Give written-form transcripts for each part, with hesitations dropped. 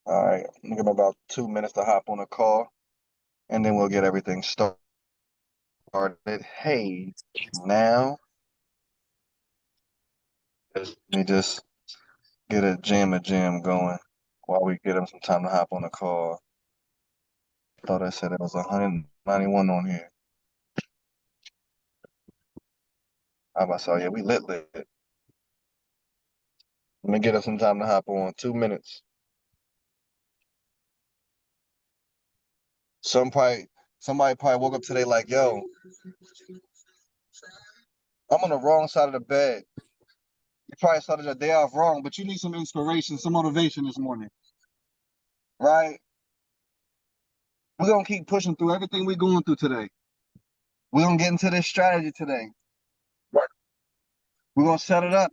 All right, I'm gonna give him about 2 minutes to hop on a call, and then we'll get everything started. Hey, now let me just get a jam going while we get him some time to hop on the call. Thought I said it was 191 on here. I about saw, yeah, we lit. Let me get him some time to hop on. 2 minutes. Some probably somebody probably woke up today like, yo, I'm on the wrong side of the bed. You probably started your day off wrong, but you need some inspiration, some motivation this morning, right? We're gonna keep pushing through everything we're going through today. We're gonna get into this strategy today. We're gonna set it up.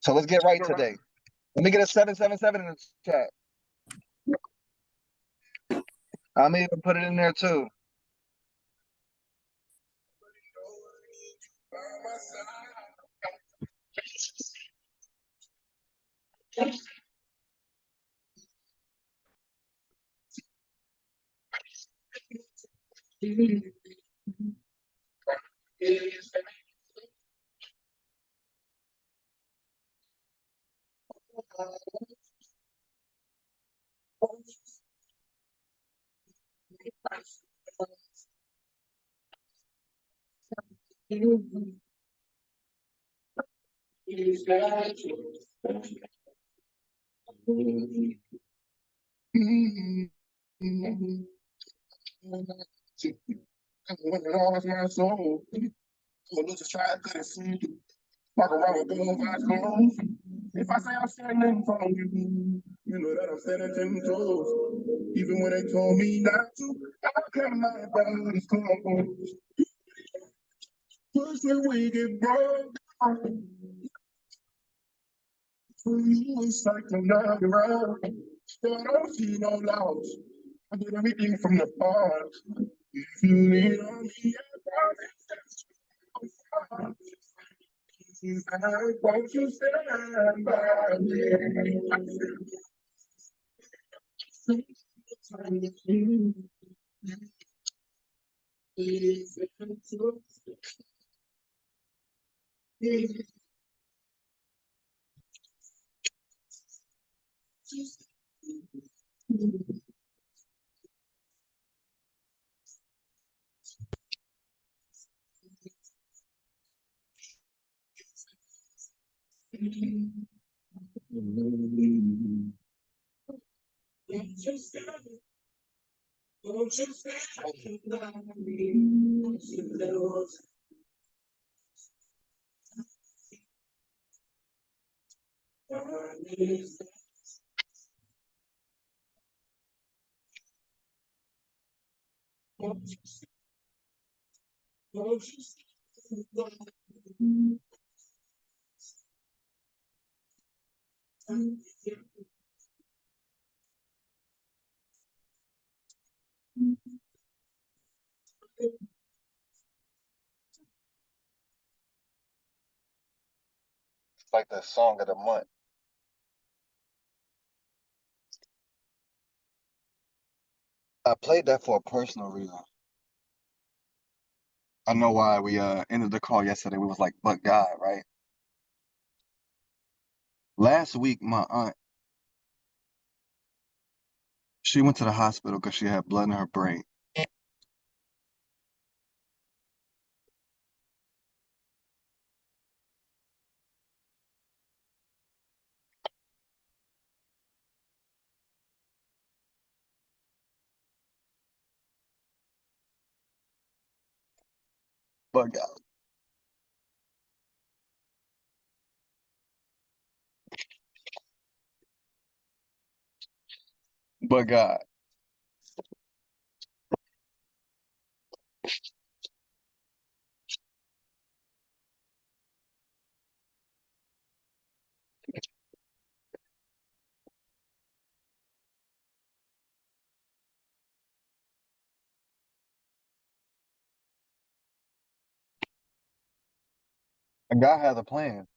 So let's get right today. Let me get a 777 in the chat. I'm even put it in there too. Walk around with boom vibes on. If I say I'm standing from you, you know that I'm standing 10 toes. Even when they told me not to, I kept my body's coming. First when we get broke, for you it's like another round. But I don't see no loss. I did everything from the heart. If you need on me, I promise. I want you to stand by me. It's like the song of the month. I played that for a personal reason. I know why we ended the call yesterday. We was like, but God, right? Last week, my aunt, she went to the hospital because she had blood in her brain. But God, but God. And God has a plan.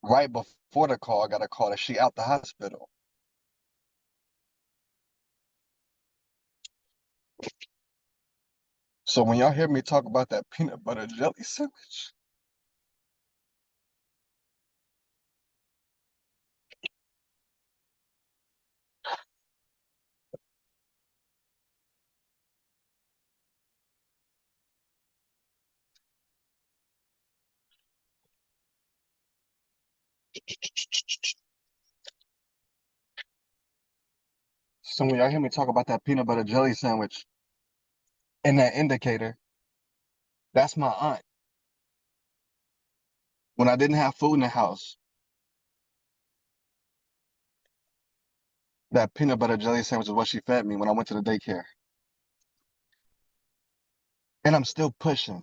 Right before the call, I got a call that she out the hospital. So when y'all hear me talk about that peanut butter jelly sandwich, so when y'all hear me talk about that peanut butter jelly sandwich and that indicator, that's my aunt. When I didn't have food in the house, that peanut butter jelly sandwich is what she fed me when I went to the daycare. And I'm still pushing.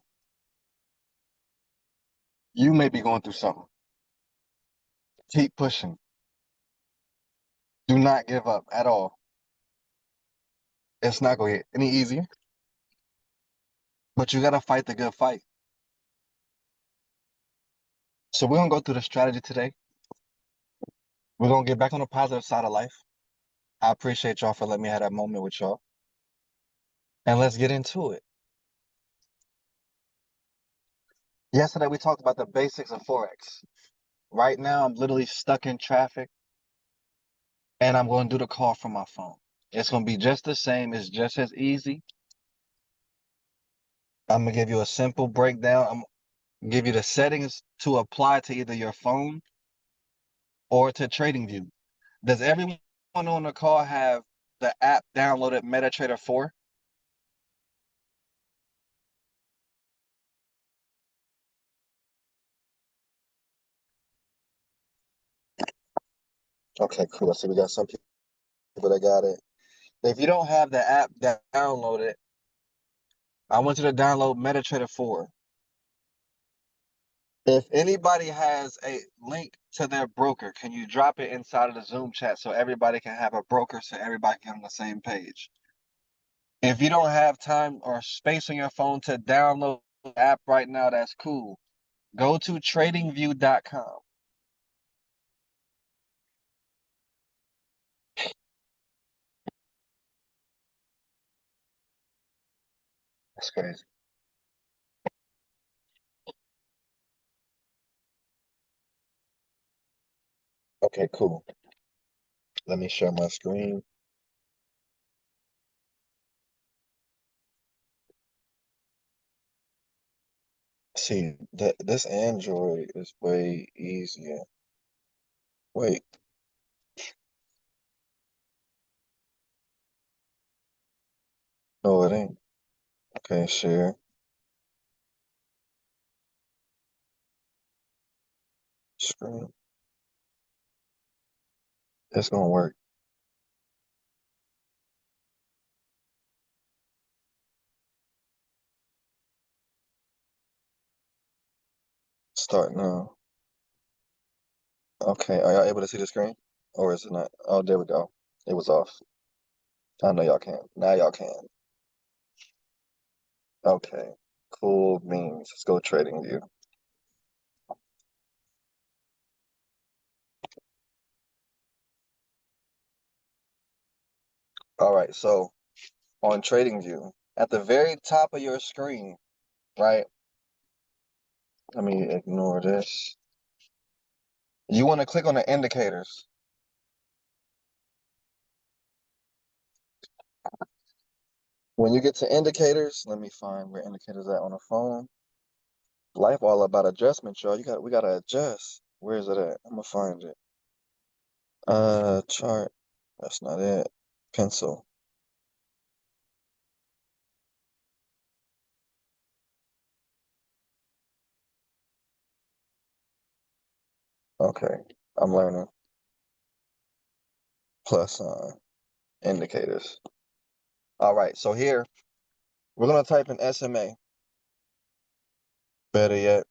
You may be going through something. Keep pushing. Do not give up at all. It's not going to get any easier, but you got to fight the good fight. So we're going to go through the strategy today. We're going to get back on the positive side of life. I appreciate y'all for letting me have that moment with y'all. And let's get into it. Yesterday, we talked about the basics of Forex. Right now, I'm literally stuck in traffic and I'm going to do the call from my phone. It's going to be just the same. It's just as easy. I'm going to give you a simple breakdown. I'm going to give you the settings to apply to either your phone or to TradingView. Does everyone on the call have the app downloaded MetaTrader 4? Okay, cool. So we got some people that got it. If you don't have the app downloaded, I want you to download MetaTrader 4. If anybody has a link to their broker, can you drop it inside of the Zoom chat so everybody can have a broker so everybody can on the same page? If you don't have time or space on your phone to download the app right now, that's cool. Go to tradingview.com. That's crazy. Okay, cool. Let me share my screen. See, this Android is way easier. Wait, no, it ain't. Okay, share screen. It's gonna work. Start now. Okay, are y'all able to see the screen? Or is it not? Oh, there we go. It was off. I know y'all can. Now y'all can. Okay. Cool beans. Let's go trading view. All right, so on trading view, at the very top of your screen, right? Let me ignore this. You want to click on the indicators. When you get to indicators, let me find where indicators at on the phone. Life all about adjustment, y'all. We gotta adjust. Where is it at? I'm gonna find it. Chart. That's not it. Pencil. Okay. I'm learning. Plus indicators. All right, so here we're gonna type in SMA. Better yet,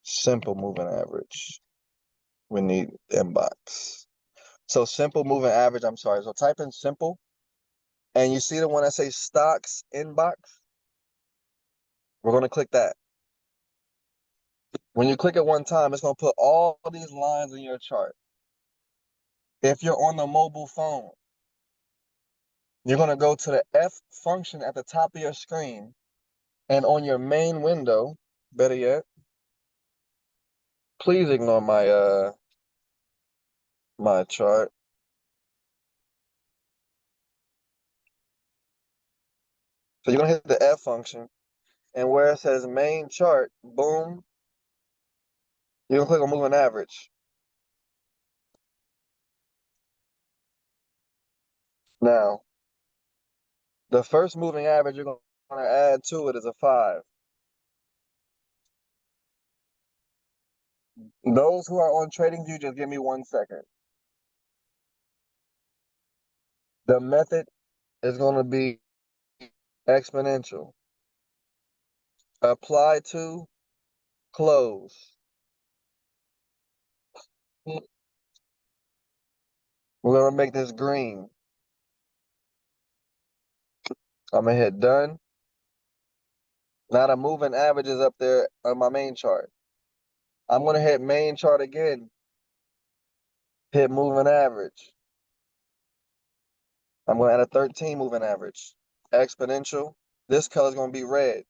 simple moving average. We need inbox. So simple moving average, I'm sorry. So type in simple, and you see the one that says stocks inbox? We're gonna click that. When you click it one time, it's going to put all these lines in your chart. If you're on the mobile phone, you're going to go to the F function at the top of your screen, and on your main window, better yet, please ignore my chart. So you're going to hit the F function, and where it says main chart, boom, you're going to click on moving average. Now, the first moving average you're going to add to it is a 5. Those who are on TradingView, just give me 1 second. The method is going to be exponential. Apply to, close. We're going to make this green. I'm going to hit done. Now the moving average is up there on my main chart. I'm going to hit main chart again. Hit moving average. I'm going to add a 13 moving average. Exponential. This color is going to be red.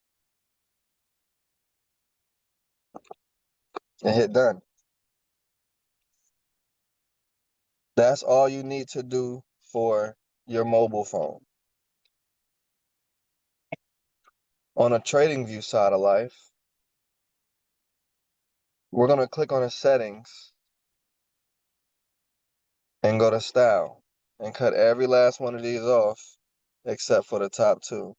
And hit done. That's all you need to do for your mobile phone. On a TradingView side of life, we're going to click on the settings and go to style and cut every last one of these off except for the top 2.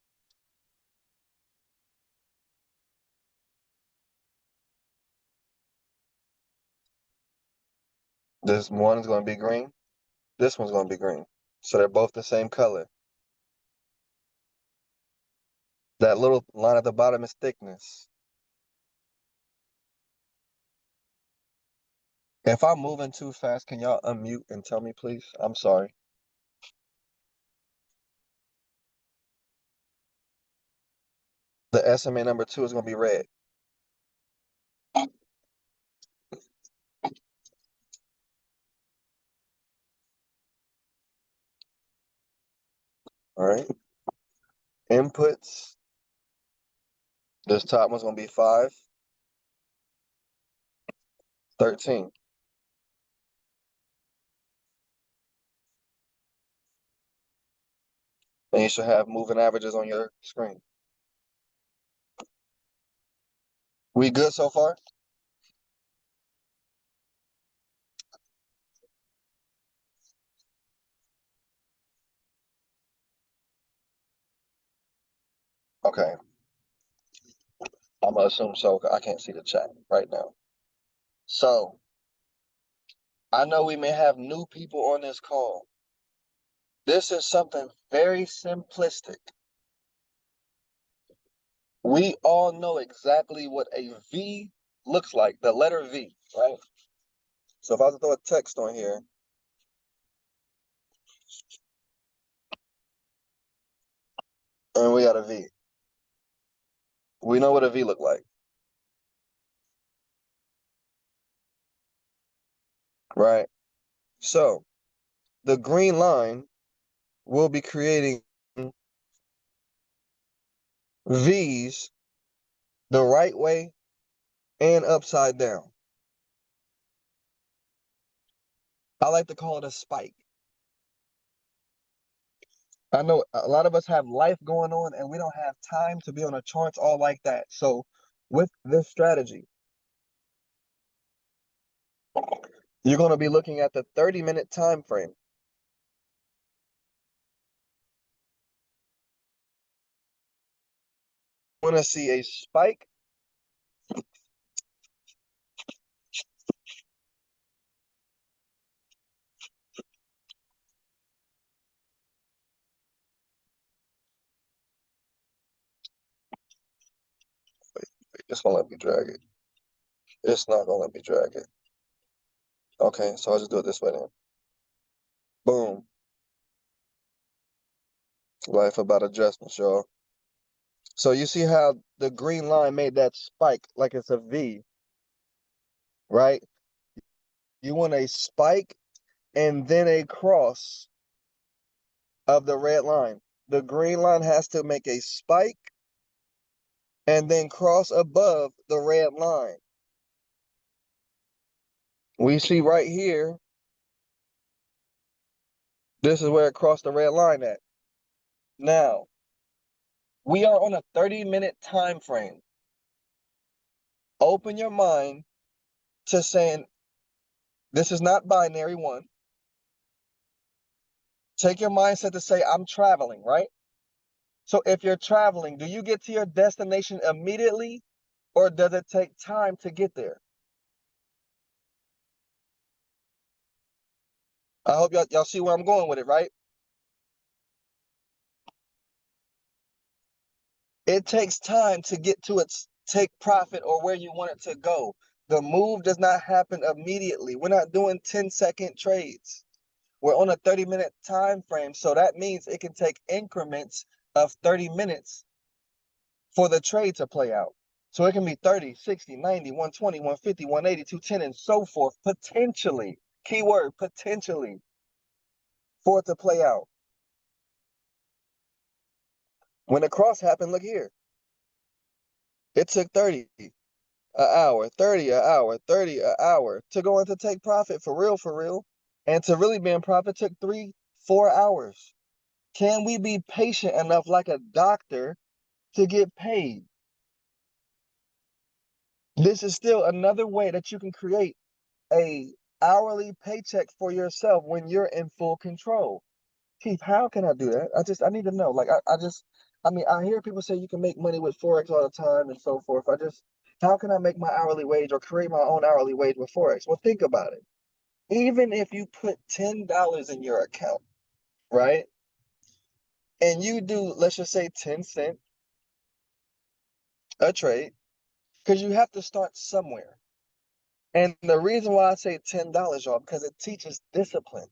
This one is going to be green. This one's going to be green. So they're both the same color. That little line at the bottom is thickness. If I'm moving too fast, can y'all unmute and tell me, please? I'm sorry. The SMA number 2 is going to be red. All right. Inputs. This top one's going to be 5. 13. And you should have moving averages on your screen. We good so far? Okay. I'm going to assume so. I can't see the chat right now. So, I know we may have new people on this call. This is something very simplistic. We all know exactly what a V looks like, the letter V, right? So if I was to throw a text on here, and we got a V, we know what a V look like, right? So the green line will be creating V's the right way and upside down. I like to call it a spike. I know a lot of us have life going on and we don't have time to be on the charts all like that. So with this strategy, you're going to be looking at the 30-minute time frame. You want to see a spike. It's going to let me drag it. It's not going to let me drag it. Okay, so I'll just do it this way then. Boom. Life about adjustments, y'all. So you see how the green line made that spike like it's a V. right? You want a spike and then a cross of the red line. The green line has to make a spike and then cross above the red line. We see right here, this is where it crossed the red line at. Now, we are on a 30-minute time frame. Open your mind to saying, this is not binary one. Take your mindset to say, I'm traveling, right? So if you're traveling, do you get to your destination immediately or does it take time to get there? I hope y'all see where I'm going with it, right? It takes time to get to its take profit or where you want it to go. The move does not happen immediately. We're not doing 10-second trades. We're on a 30-minute time frame, so that means it can take increments of 30 minutes for the trade to play out. So it can be 30, 60, 90, 120, 150, 180, 210, and so forth, potentially. Keyword, potentially, for it to play out. When the cross happened, look here. It took 30 an hour, 30 an hour, 30 an hour to go into take profit for real, for real. And to really be in profit took 3, 4 hours. Can we be patient enough like a doctor to get paid? This is still another way that you can create a hourly paycheck for yourself when you're in full control. Keith, how can I do that? I need to know. Like, I mean, I hear people say you can make money with Forex all the time and so forth. How can I make my hourly wage or create my own hourly wage with Forex? Well, think about it. Even if you put $10 in your account, right? And you do, let's just say 10 cent a trade, because you have to start somewhere. And the reason why I say $10, y'all, because it teaches discipline.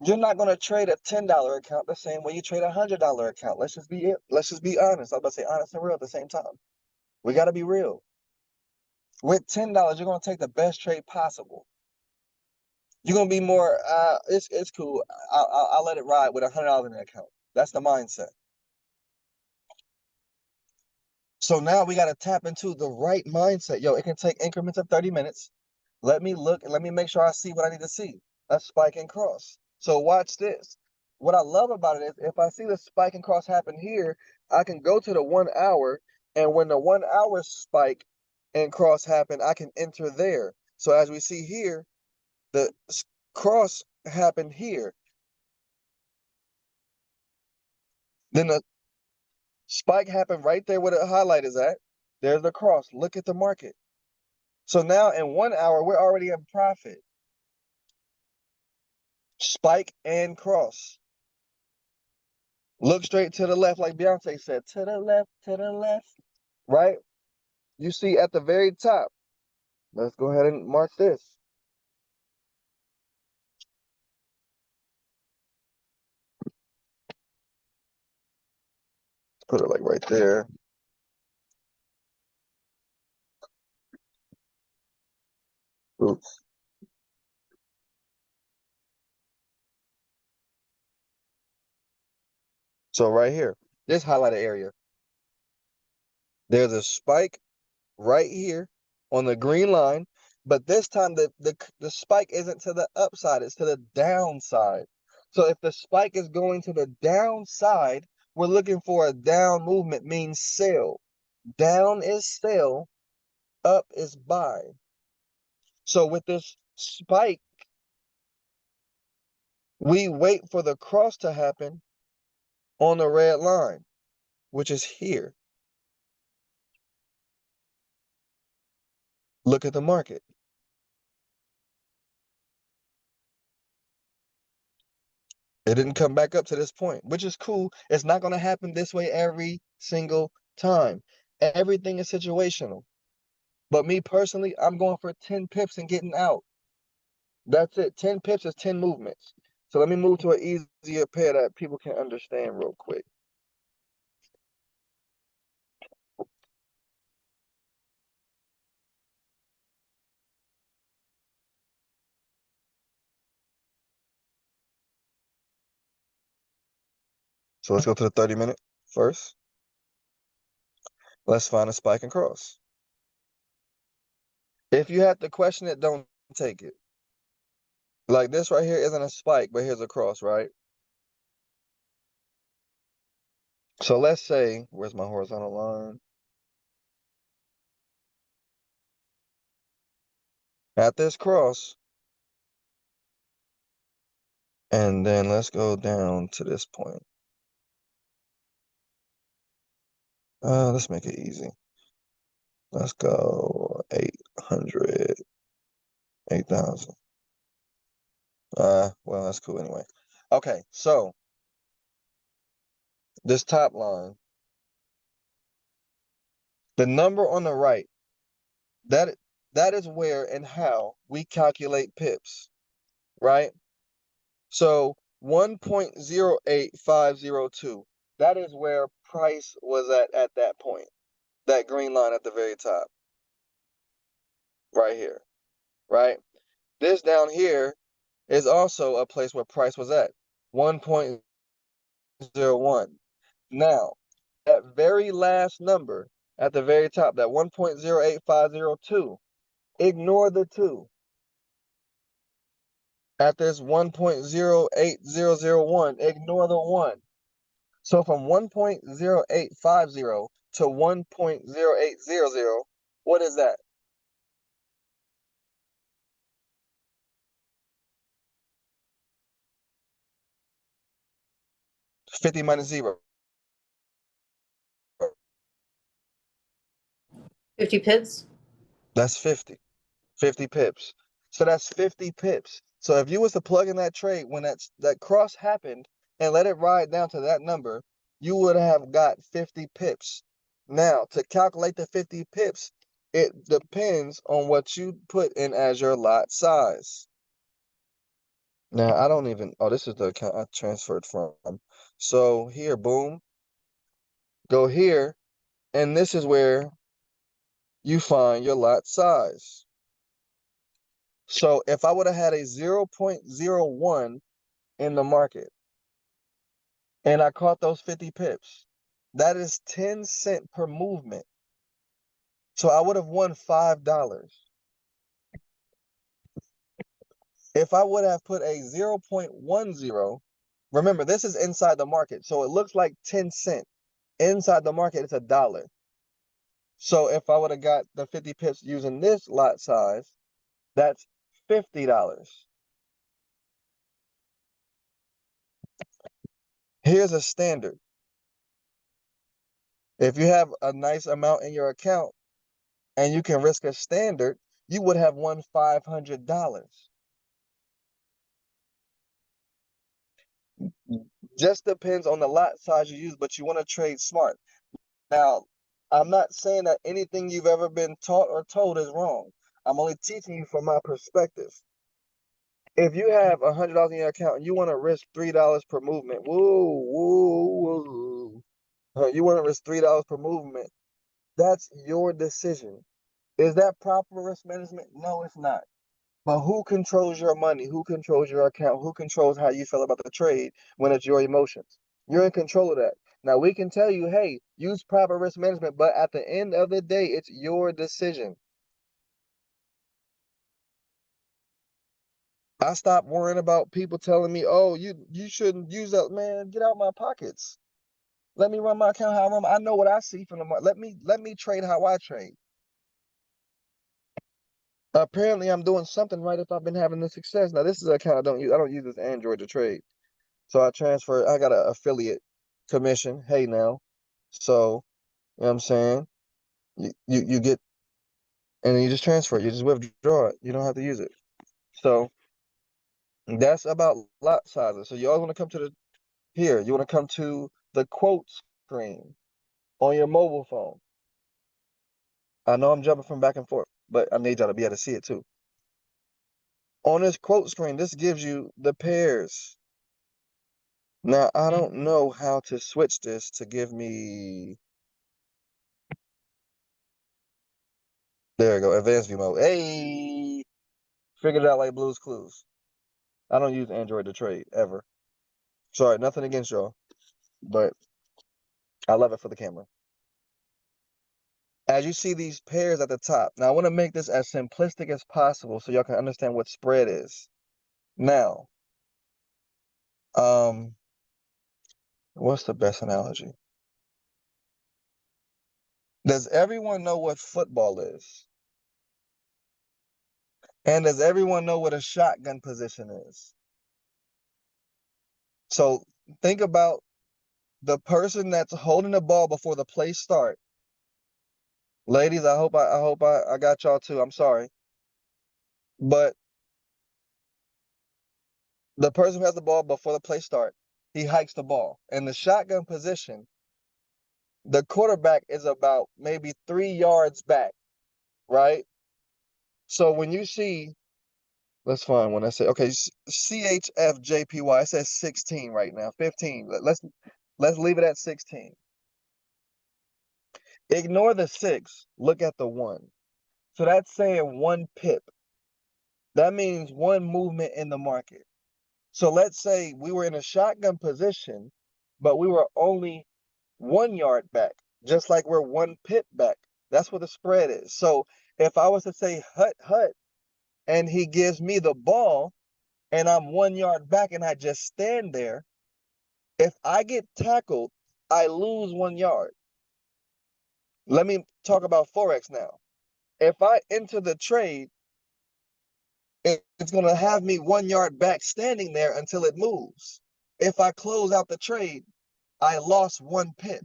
You're not going to trade a $10 account the same way you trade a $100 account. Let's just be honest. I was about to say honest and real at the same time. We got to be real. With $10, you're going to take the best trade possible. You're going to be more, it's cool. I'll let it ride with $100 in the account. That's the mindset. So now we got to tap into the right mindset. Yo, it can take increments of 30 minutes. Let me look and let me make sure I see what I need to see. A spike and cross. So watch this. What I love about it is if I see the spike and cross happen here, I can go to the 1 hour, and when the 1 hour spike and cross happen, I can enter there. So as we see here, the cross happened here. Then the spike happened right there where the highlight is at. There's the cross. Look at the market. So now in 1 hour, we're already in profit. Spike and cross. Look straight to the left, like Beyonce said, to the left, right? You see at the very top. Let's go ahead and mark this. Put it like right there. Oops. So right here, this highlighted area, there's a spike right here on the green line, but this time the spike isn't to the upside, it's to the downside. So if the spike is going to the downside, we're looking for a down movement, means sell. Down is sell, up is buy. So with this spike, we wait for the cross to happen on the red line, which is here. Look at the market. It didn't come back up to this point, which is cool. It's not going to happen this way every single time. Everything is situational. But me personally, I'm going for 10 pips and getting out. That's it. 10 pips is 10 movements. So let me move to an easier pair that people can understand real quick. So let's go to the 30-minute first. Let's find a spike and cross. If you have to question it, don't take it. Like this right here isn't a spike, but here's a cross, right? So let's say, where's my horizontal line? At this cross, and then let's go down to this point. Let's make it easy. Let's go 800, 8,000. Well, that's cool anyway. Okay, so this top line, the number on the right, that that is where and how we calculate pips, right? So 1.08502, that is where price was at that point. That green line at the very top, right here, right? This down here is also a place where price was at, 1.01. Now, that very last number at the very top, that 1.08502, ignore the 2. At this 1.08001, ignore the 1. So from 1.0850 to 1.0800, what is that? 50 minus 0. 50 pips? That's 50. 50 pips. So that's 50 pips. So if you was to plug in that trade when that cross happened and let it ride down to that number, you would have got 50 pips. Now, to calculate the 50 pips, it depends on what you put in as your lot size. Now, I don't even, oh, this is the account I transferred from. So here, boom, go here, and this is where you find your lot size. So if I would have had a 0.01 in the market and I caught those 50 pips, that is 10 cents per movement. So I would have won $5. If I would have put a 0.10, remember this is inside the market, so it looks like 10 cents. Inside the market, it's $1. So if I would have got the 50 pips using this lot size, that's $50. Here's a standard. If you have a nice amount in your account and you can risk a standard, you would have won $500. Just depends on the lot size you use, but you want to trade smart. Now, I'm not saying that anything you've ever been taught or told is wrong. I'm only teaching you from my perspective. If you have $100 in your account and you want to risk $3 per movement, you want to risk $3 per movement, that's your decision. Is that proper risk management? No, it's not. But who controls your money? Who controls your account? Who controls how you feel about the trade when it's your emotions? You're in control of that. Now, we can tell you, hey, use proper risk management, but at the end of the day, it's your decision. I stopped worrying about people telling me, oh, you shouldn't use that. Man, get out my pockets. Let me run my account how I run. I know what I see from the market. Let me trade how I trade. Apparently, I'm doing something right if I've been having the success. Now, this is an account I don't use. I don't use this Android to trade. So I transfer. I got an affiliate commission. Hey now. So, you know what I'm saying? You get, and then you just transfer it. You just withdraw it. You don't have to use it. So that's about lot sizes. So you always want to come to the here. You want to come to the quote screen on your mobile phone. I know I'm jumping from back and forth, but I need y'all to be able to see it too. On this quote screen, this gives you the pairs. Now, I don't know how to switch this to give me, there we go, advanced view mode. Hey, figured it out like Blue's Clues. I don't use Android to trade, ever. Sorry, nothing against y'all. but I love it for the camera. As you see these pairs at the top, now I want to make this as simplistic as possible so y'all can understand what spread is. Now, what's the best analogy? Does everyone know what football is? And does everyone know what a shotgun position is? So think about the person that's holding the ball before the play start. Ladies, I got y'all too. I'm sorry. But the person who has the ball before the play start, he hikes the ball. In the shotgun position, the quarterback is about maybe 3 yards back, right? So when you see, let's find when I say, okay, CHFJPY, it says 16 right now, 15. Let's leave it at 16. Ignore the 6, look at the 1. So that's saying 1 pip. That means 1 movement in the market. So let's say we were in a shotgun position, but we were only 1 yard back, just like we're 1 pip back. That's what the spread is. So if I was to say hut, hut, and he gives me the ball and I'm 1 yard back and I just stand there, if I get tackled, I lose 1 yard. Let me talk about Forex now. If I enter the trade, it's going to have me 1 yard back standing there until it moves. If I close out the trade, I lost 1 pip,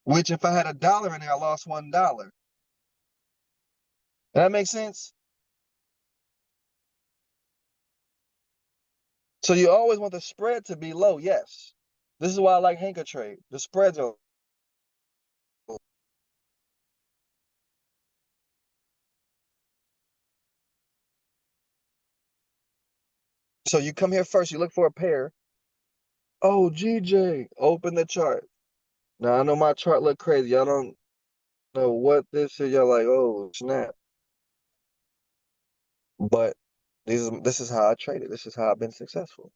which if I had $1 in there, I lost $1. That makes sense? So you always want the spread to be low, yes. This is why I like Hanker trade. The spreads are low. So you come here first, you look for a pair. Oh, GJ, open the chart. Now I know my chart look crazy. Y'all don't know what this is. Y'all like, oh, snap. But this is how I traded. This is how I've been successful.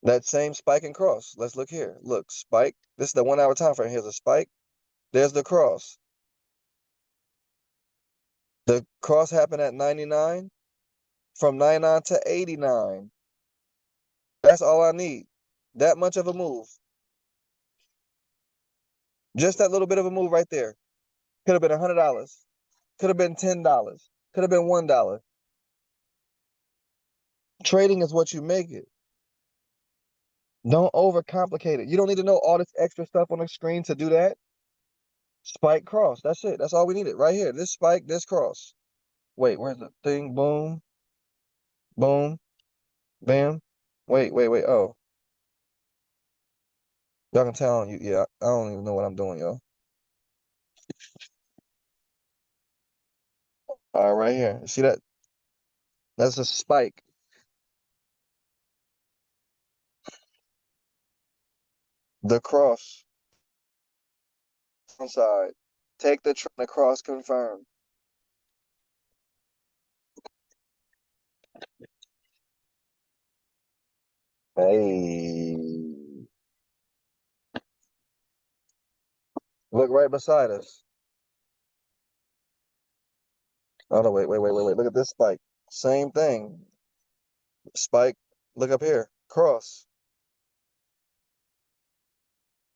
That same spike and cross. Let's look here. Look, spike. This is the 1 hour time frame. Here's a spike. There's the cross. The cross happened at 99. From 99 to 89. That's all I need. That much of a move. Just that little bit of a move right there. Could have been $100. Could have been $10. Could have been $1. Trading is what you make it. Don't overcomplicate it. You don't need to know all this extra stuff on the screen to do that. Spike cross. That's it. That's all we needed right here. This spike, this cross. Wait, where's the thing? Boom, boom, bam. Wait. Oh, y'all can tell you. Yeah, I don't even know what I'm doing, y'all. All right, right here. See that? That's a spike. The cross. Side. Take the trend across confirm. Hey. Look right beside us. Oh no, wait. Look at this spike. Same thing. Spike. Look up here. Cross.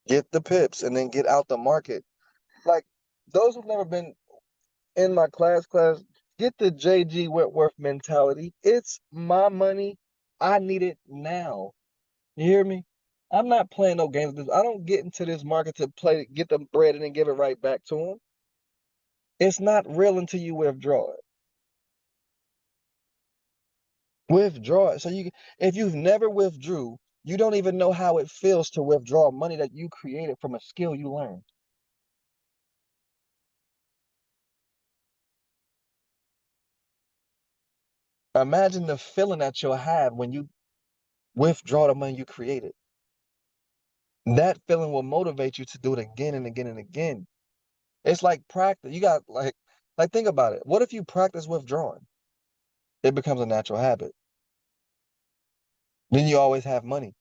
Get the pips and then get out the market. Like those who've never been in my class, get the JG Whitworth mentality. It's my money. I need it now. You hear me? I'm not playing no games with this. I don't get into this market to play, get the bread and then give it right back to them. It's not real until you withdraw it. Withdraw it. So if you've never withdrew, you don't even know how it feels to withdraw money that you created from a skill you learned. Imagine the feeling that you'll have when you withdraw the money you created. That feeling will motivate you to do it again and again and again. It's like practice. You got like think about it. What if you practice withdrawing? It becomes a natural habit. Then you always have money.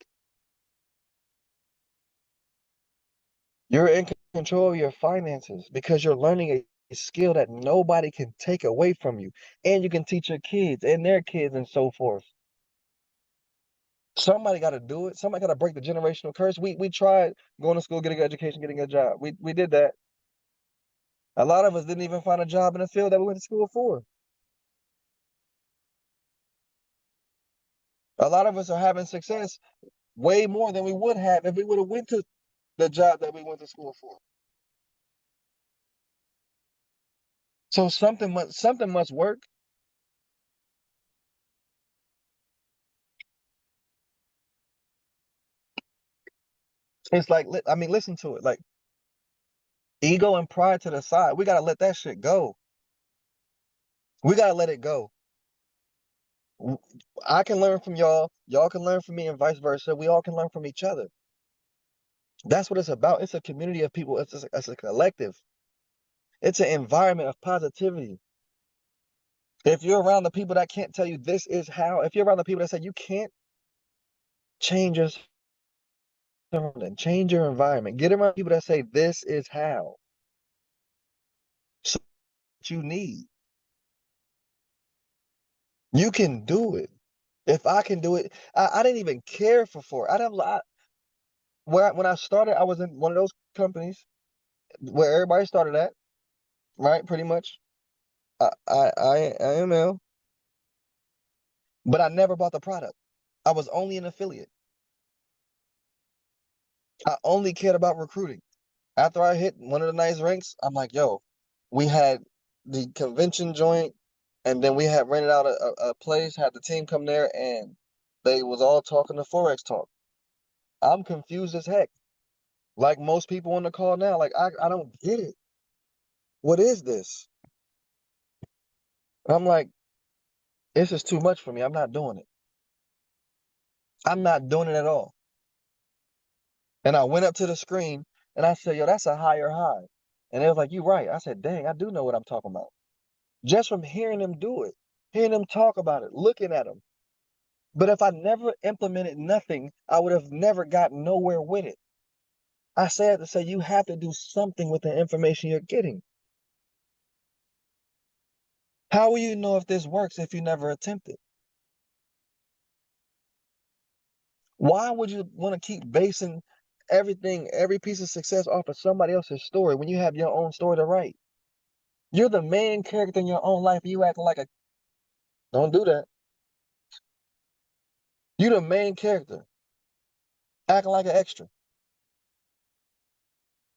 You're in control of your finances because you're learning a skill that nobody can take away from you. And you can teach your kids and their kids and so forth. Somebody got to do it. Somebody got to break the generational curse. We tried going to school, getting an education, getting a job. We did that. A lot of us didn't even find a job in the field that we went to school for. A lot of us are having success way more than we would have if we would have went to the job that we went to school for. So something must work. It's like I mean, listen to it. Like ego and pride to the side. We gotta let that shit go. We gotta let it go. I can learn from y'all. Y'all can learn from me, and vice versa. We all can learn from each other. That's what it's about. It's a community of people. It's a collective. It's an environment of positivity. If you're around the people that can't tell you this is how, if you're around the people that say you can't change your surrounding, change your environment, get around people that say this is how. So what you need. You can do it. If I can do it, I didn't even care for four. I'd have when I started, I was in one of those companies where everybody started at, right? Pretty much. I am ill, but I never bought the product. I was only an affiliate. I only cared about recruiting. After I hit one of the nice ranks, I'm like, yo, we had the convention joint, and then we had rented out a place, had the team come there, and they was all talking the Forex talk. I'm confused as heck. Like most people on the call now, like I don't get it. What is this? I'm like, this is too much for me. I'm not doing it. I'm not doing it at all. And I went up to the screen and I said, yo, that's a higher high. And they was like, you right. I said, dang, I do know what I'm talking about. Just from hearing them do it, hearing them talk about it, looking at them. But if I never implemented nothing, I would have never gotten nowhere with it. I said to say you have to do something with the information you're getting. How will you know if this works if you never attempt it? Why would you want to keep basing everything, every piece of success off of somebody else's story when you have your own story to write? You're the main character in your own life. You acting like a don't do that. You the main character, acting like an extra.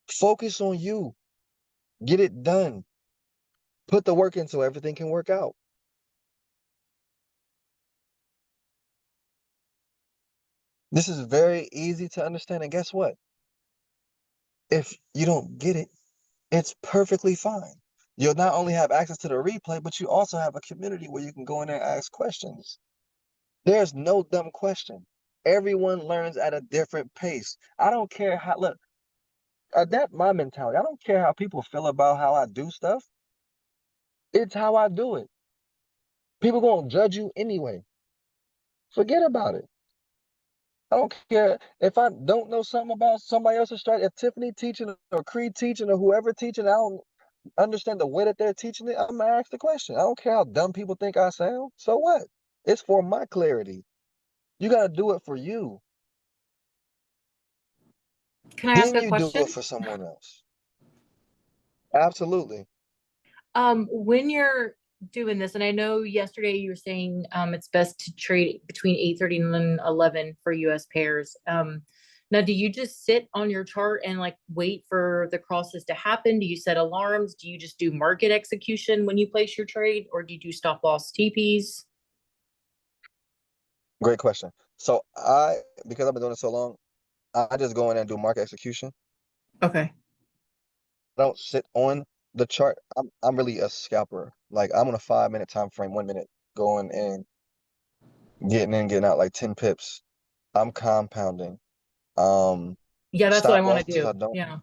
Focus on you. Get it done. Put the work in so everything can work out. This is very easy to understand. And guess what? If you don't get it, it's perfectly fine. You'll not only have access to the replay, but you also have a community where you can go in there and ask questions. There's no dumb question. Everyone learns at a different pace. I don't care how, look, adapt my mentality. I don't care how people feel about how I do stuff. It's how I do it. People gonna judge you anyway. Forget about it. I don't care if I don't know something about somebody else's strategy. If Tiffany teaching or Creed teaching or whoever teaching, I don't understand the way that they're teaching it. I'm gonna ask the question. I don't care how dumb people think I sound. So what? It's for my clarity. You gotta do it for you. Can I ask Then a you do it question? for someone else. Absolutely. When you're doing this, and I know yesterday you were saying it's best to trade between 8:30 and 11 for US pairs. Now do you just sit on your chart and like wait for the crosses to happen? Do you set alarms? Do you just do market execution when you place your trade, or do you do stop loss TPs? Great question. So because I've been doing it so long, I just go in and do market execution. Okay. I don't sit on the chart. I'm really a scalper. Like I'm on a 5 minute time frame, 1 minute, going in, getting out like 10 pips. I'm compounding. Um, Yeah, that's what I stop want to losses. I do. don't. Yeah.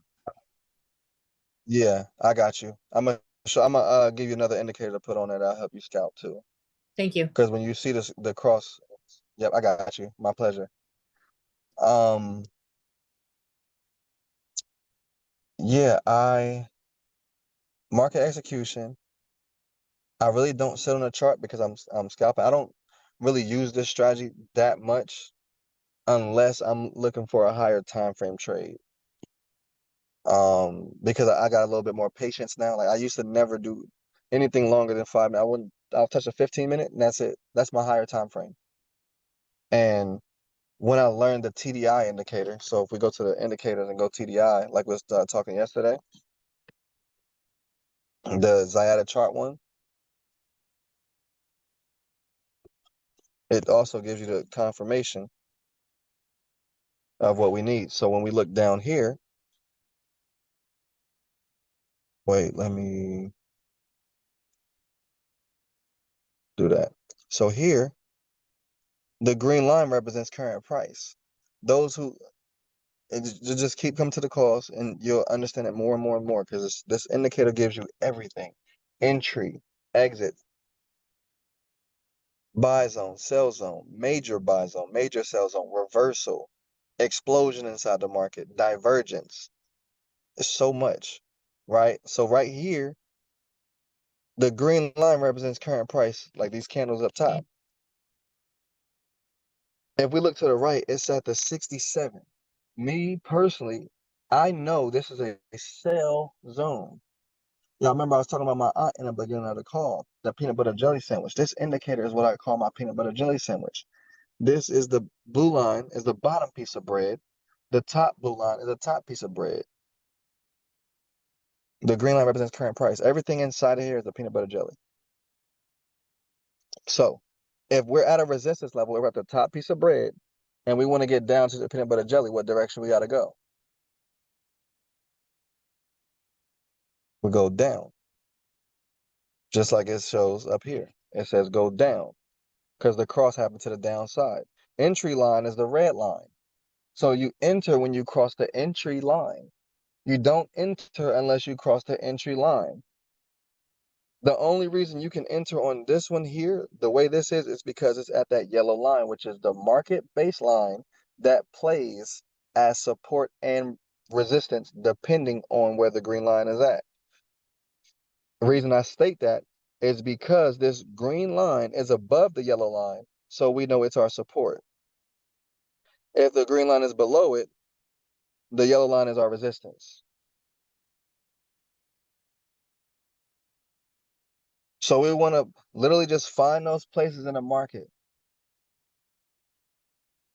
Yeah, I got you. I'm gonna give you another indicator to put on it. I'll help you scout too. Thank you. Because when you see the cross, yep, I got you. My pleasure. Um, Yeah, market execution. I really don't sit on a chart because I'm scalping. I don't really use this strategy that much unless I'm looking for a higher time frame trade. Because I got a little bit more patience now. Like I used to never do anything longer than 5 minutes. I'll touch a 15 minute and that's it. That's my higher time frame. And when I learned the TDI indicator, so if we go to the indicators and go TDI, like we was talking yesterday, the Ziada chart one, it also gives you the confirmation of what we need. So when we look down here, wait, let me do that. So here, the green line represents current price. Those who just keep coming to the calls and you'll understand it more and more and more because this indicator gives you everything: entry, exit, buy zone, sell zone, major buy zone, major sell zone, reversal, explosion inside the market, divergence. It's so much, right? So right here, the green line represents current price, like these candles up top. If we look to the right, it's at the 67. Me personally, I know this is a sell zone. Y'all remember I was talking about my aunt in the beginning of the call, the peanut butter jelly sandwich. This indicator is what I call my peanut butter jelly sandwich. This is the blue line is the bottom piece of bread. The top blue line is the top piece of bread. The green line represents current price. Everything inside of here is the peanut butter jelly. So if we're at a resistance level, we're at the top piece of bread, and we want to get down to the peanut butter jelly, what direction we got to go? We go down, just like it shows up here. It says go down because the cross happened to the downside. Entry line is the red line. So you enter when you cross the entry line. You don't enter unless you cross the entry line. The only reason you can enter on this one here, the way this is because it's at that yellow line, which is the market baseline that plays as support and resistance depending on where the green line is at. The reason I state that is because this green line is above the yellow line, so we know it's our support. If the green line is below it, the yellow line is our resistance. So we want to literally just find those places in the market.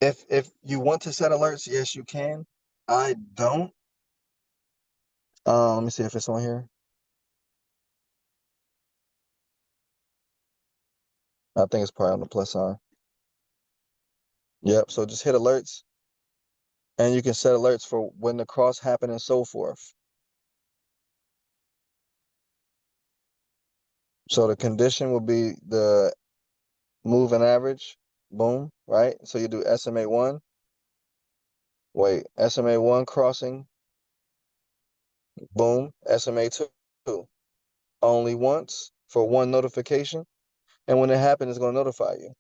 If you want to set alerts, yes, you can. I don't. Let me see if it's on here. I think it's probably on the plus sign. Yep. So just hit alerts, and you can set alerts for when the cross happened and so forth. So the condition will be the moving average. Boom. Right. So you do SMA 1. Wait. SMA 1 crossing. Boom. SMA 2. Only once for one notification. And when it happens, it's going to notify you.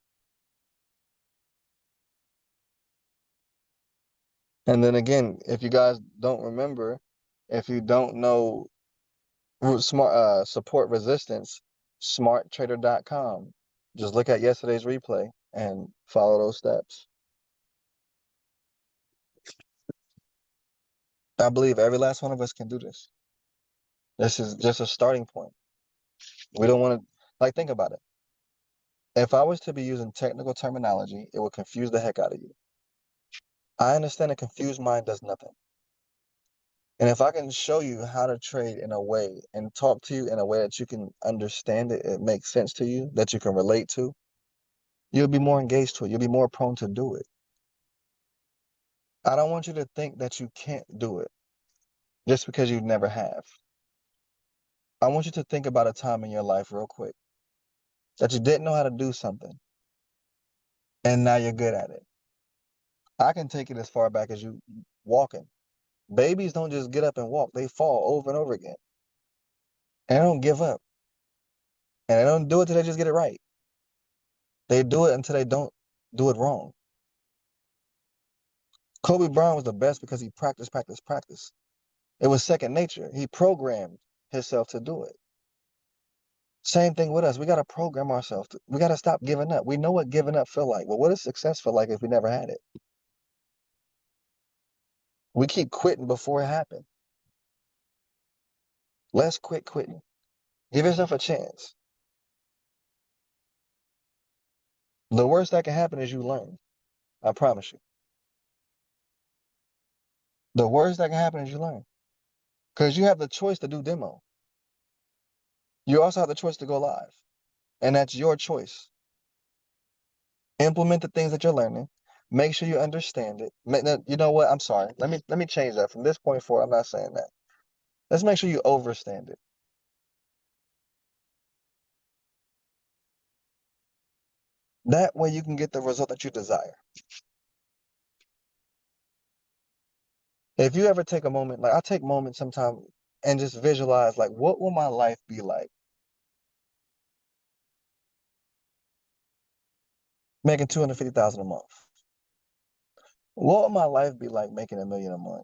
And then again, if you guys don't remember, if you don't know smart support resistance, smarttrader.com. Just look at yesterday's replay and follow those steps. I believe every last one of us can do this. This is just a starting point. We don't want to, like, think about it. If I was to be using technical terminology, it would confuse the heck out of you. I understand a confused mind does nothing. And if I can show you how to trade in a way and talk to you in a way that you can understand it, it makes sense to you, that you can relate to, you'll be more engaged to it. You'll be more prone to do it. I don't want you to think that you can't do it just because you never have. I want you to think about a time in your life real quick that you didn't know how to do something and now you're good at it. I can take it as far back as you walking. Babies don't just get up and walk. They fall over and over again. And they don't give up. And they don't do it till they just get it right. They do it until they don't do it wrong. Kobe Bryant was the best because he practiced. It was second nature. He programmed himself to do it. Same thing with us. We got to program ourselves. We got to stop giving up. We know what giving up feel like. Well, what does success feel like if we never had it? We keep quitting before it happened. Let's quit quitting. Give yourself a chance. The worst that can happen is you learn. I promise you. The worst that can happen is you learn. Because you have the choice to do demo. You also have the choice to go live. And that's your choice. Implement the things that you're learning. Make sure you understand it. You know what? I'm sorry. Let me change that. From this point forward, I'm not saying that. Let's make sure you overstand it. That way you can get the result that you desire. If you ever take a moment, like I take moments sometimes and just visualize, like, what will my life be like? Making 250,000 a month. What will my life be like making $1 million a month?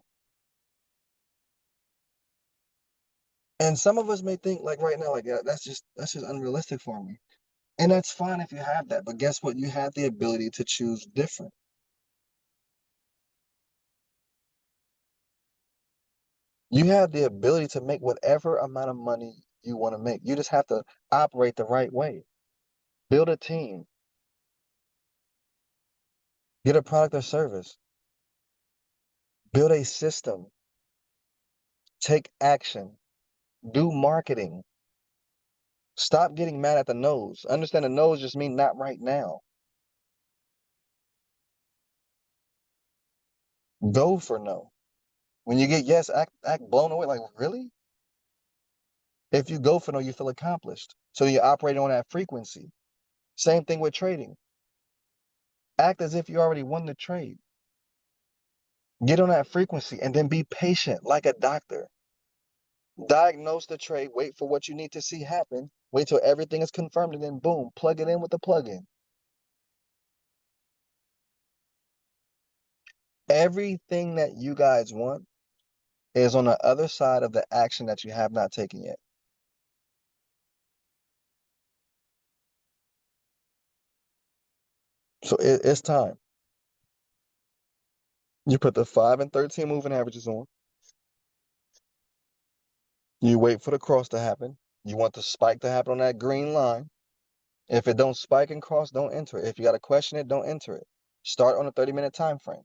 And some of us may think like right now, like, yeah, that's just unrealistic for me. And that's fine if you have that, but guess what? You have the ability to choose different. You have the ability to make whatever amount of money you want to make. You just have to operate the right way. Build a team. Get a product or service. Build a system. Take action. Do marketing. Stop getting mad at the no's. Understand the no's just mean not right now. Go for no. When you get yes, act blown away. Like, really? If you go for no, you feel accomplished. So you're operating on that frequency. Same thing with trading. Act as if you already won the trade. Get on that frequency and then be patient like a doctor. Diagnose the trade, wait for what you need to see happen, wait till everything is confirmed, and then boom, plug it in with the plug-in. Everything that you guys want is on the other side of the action that you have not taken yet. So it's time. You put the 5 and 13 moving averages on. You wait for the cross to happen. You want the spike to happen on that green line. If it don't spike and cross, don't enter it. If you got to question it, don't enter it. Start on a 30-minute time frame.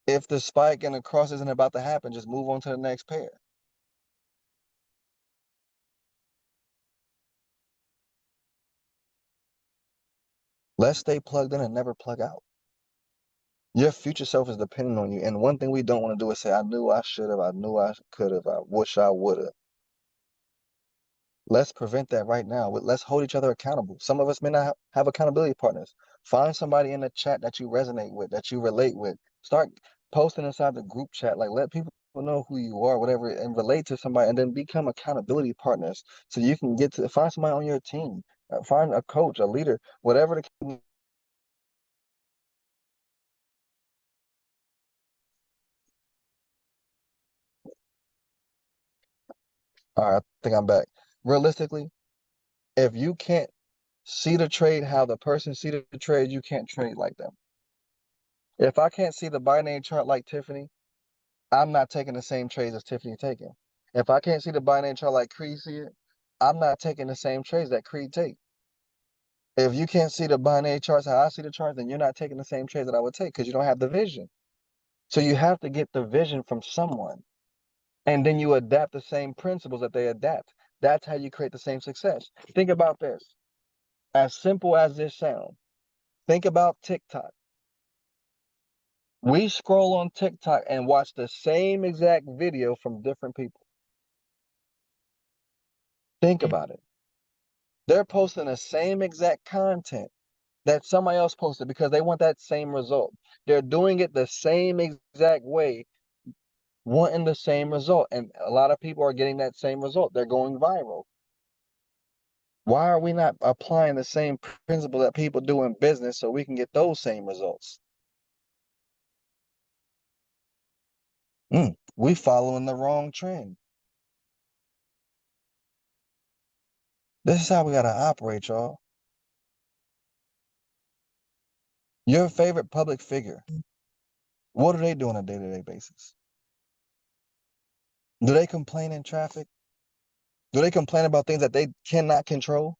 If the spike and the cross isn't about to happen, just move on to the next pair. Let's stay plugged in and never plug out. Your future self is dependent on you. And one thing we don't want to do is say, I knew I should have, I knew I could have, I wish I would have. Let's prevent that right now. Let's hold each other accountable. Some of us may not have accountability partners. Find somebody in the chat that you resonate with, that you relate with. Start posting inside the group chat. Like, let people know who you are, whatever, and relate to somebody, and then become accountability partners so you can get to find somebody on your team. Find a coach, a leader, whatever the. All right, I think I'm back. Realistically, if you can't see the trade how the person see the trade, you can't trade like them. If I can't see the binary chart like Tiffany, I'm not taking the same trades as Tiffany taking. If I can't see the binary chart like Creed see it, I'm not taking the same trades that Creed take. If you can't see the binary charts how I see the charts, then you're not taking the same trades that I would take because you don't have the vision. So you have to get the vision from someone. And then you adapt the same principles that they adapt. That's how you create the same success. Think about this. As simple as this sounds, think about TikTok. We scroll on TikTok and watch the same exact video from different people. Think about it. They're posting the same exact content that somebody else posted because they want that same result. They're doing it the same exact way, wanting the same result. And a lot of people are getting that same result. They're going viral. Why are we not applying the same principle that people do in business so we can get those same results? We following the wrong trend. This is how we gotta operate, y'all. Your favorite public figure, what do they do on a day-to-day basis? Do they complain in traffic? Do they complain about things that they cannot control?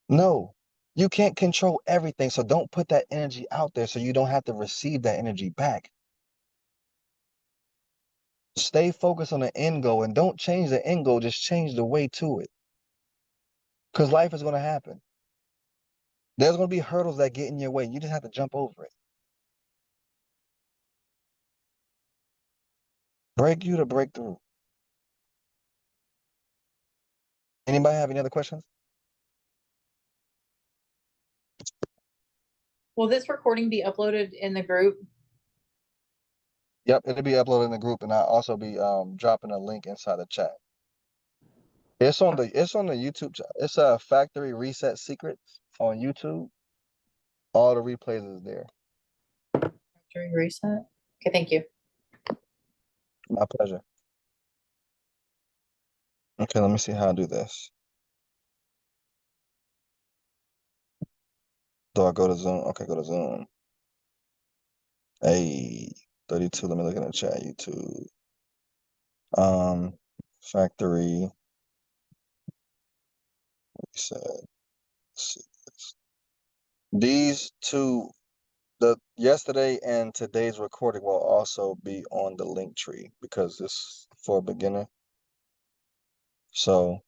No. You can't control everything, so don't put that energy out there so you don't have to receive that energy back. Stay focused on the end goal and don't change the end goal, just change the way to it. Because life is going to happen. There's going to be hurdles that get in your way. You just have to jump over it. Break you to break through. Anybody have any other questions? Will this recording be uploaded in the group? Yep, it'll be uploaded in the group, and I'll also be dropping a link inside the chat. It's on the YouTube channel. It's a Factory Reset Secrets on YouTube. All the replays is there. Factory reset. Okay, thank you. My pleasure. Okay, let me see how I do this. Do I go to Zoom? Okay, go to Zoom. Hey, 32. Let me look in the chat. YouTube. Factory Reset Secrets. These two, the yesterday and today's recording will also be on the link tree because this is for a beginner. So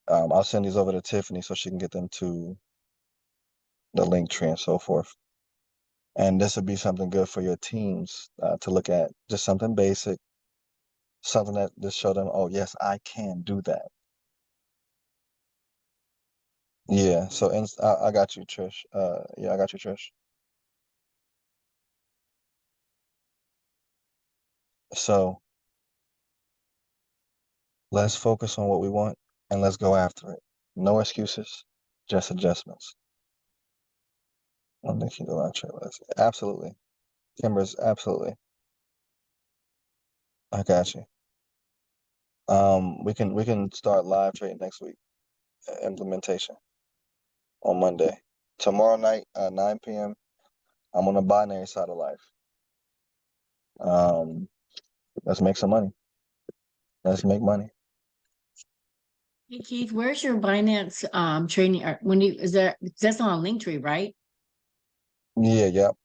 I'll send these over to Tiffany so she can get them to the link tree and so forth. And this would be something good for your teams to look at. Just something basic, something that just show them, oh yes, I can do that. Yeah. So I got you, Trish. Yeah, I got you, Trish. So let's focus on what we want and let's go after it. No excuses, just adjustments. I think you go on trade list. Absolutely. Timbers, absolutely. I got you. We can start live trading next week. Implementation on Monday. Tomorrow night, 9 p.m. I'm on the binary side of life. Let's make some money. Let's make money. Hey Keith, where's your Binance training? When you is that's not a link tree, right? Yeah, yep.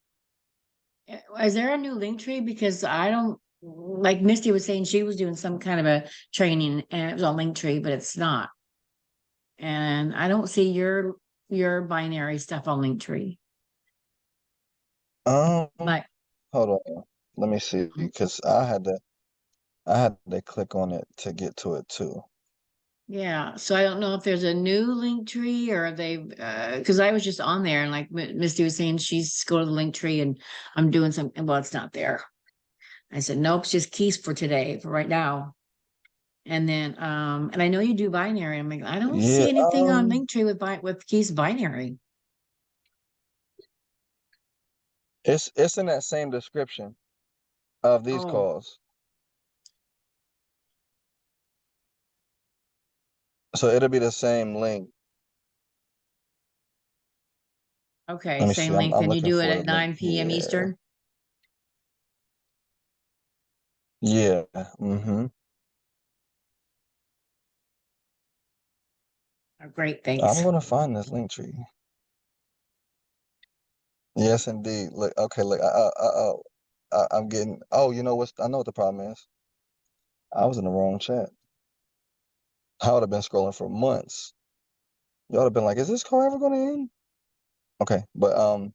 Is there a new link tree? Because I don't like Misty was saying she was doing some kind of a training and it was on link tree, but it's not. And I don't see your binary stuff on link tree. Like Hold on. Let me see, because I had to click on it to get to it too. yeah, so I don't know if there's a new link tree or they've because I was just on there and like Misty was saying she's go to the link tree and I'm doing something. Well, it's not there. I said, nope, it's just keys for today, for right now. And then and I know you do binary. I'm like, I don't Yeah, see anything on Linktree with keys binary. it's in that same description of these Oh, calls. So it'll be the same link. okay, Let me same see. I'm link. I'm Then you looking do it for the at link 9 p.m. here. Eastern. Yeah. Mm-hmm. Oh, great, I'm thanks. gonna find this link tree. Yes, indeed. Look, okay, look, I'm getting. Oh, you know what? I know what the problem is. I was in the wrong chat. I would have been scrolling for months. Y'all would have been like, "Is this call ever going to end?" Okay, but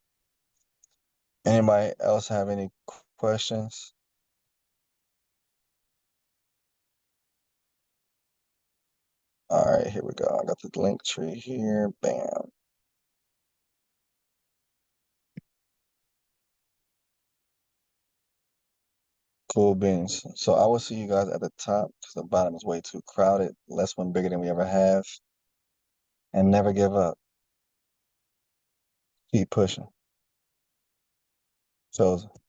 anybody else have any questions? All right, here we go. I got the link tree here. Bam. Cool beans. So I will see you guys at the top because the bottom is way too crowded. Less one bigger than we ever have. And never give up. Keep pushing. So